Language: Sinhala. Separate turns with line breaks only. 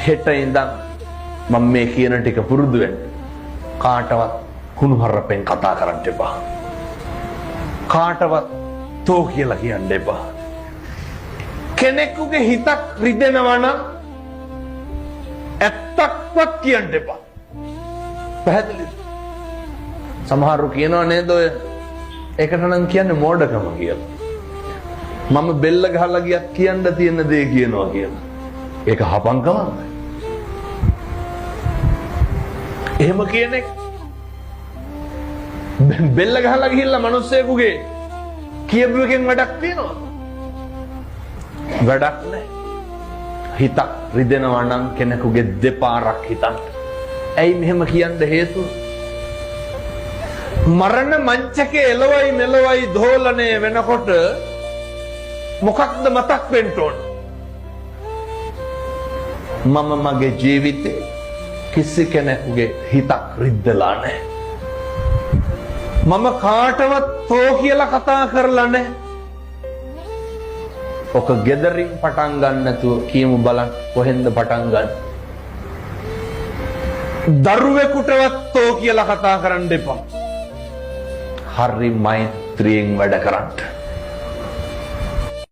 හෙට ඉඳන් මම මේ කියන ටික පුරුදු වෙන්න. කාටවත් කුණුහරුපෙන් කතා කරන්න එපා. කාටවත් තෝ කියලා කියන්න එපා. කෙනෙකුගේ හිතක් රිදෙනවා නම් ඇත්තක්වත් කියන්න එපා. පැහැදිලිද? සමහරව කියනවා නේද ඔය ඒකට නම් කියන්නේ මෝඩකම කියලා. මම බෙල්ල ගහලා ගියත් කියන්න තියෙන දේ කියනවා කියලා. ඒක හපංකමක්. එහෙම කියන්නේ බෙල්ල ගහලා ගිහිල්ලා මිනිස්සෙකුගේ කියපු එකෙන් වැඩක් තියනවද? වැඩක් නැහැ. හිතක් රිදෙනවා නම් කෙනෙකුගේ දෙපාරක් හිතන්න. ඇයි මෙහෙම කියන්න හේතුව? මරණ මංචකේ එළවයි මෙලවයි දෝලණය වෙනකොට මොකක්ද මතක් වෙන්න ඕන? මම මගේ ජීවිතේ කිසි කෙනෙකුගේ හිතක් රිද්දලා නැහැ. මම කාටවත් තෝ කියලා කතා කරලා නැහැ. ඔක ගෙදරින් පටන් ගන්න නැතුව කියමු බලන්න කොහෙන්ද පටන් ගන්න? දරුවෙකුටවත් තෝ කියලා කතා කරන්න එපා. හරි මෛත්‍රියෙන් වැඩ කරන්න.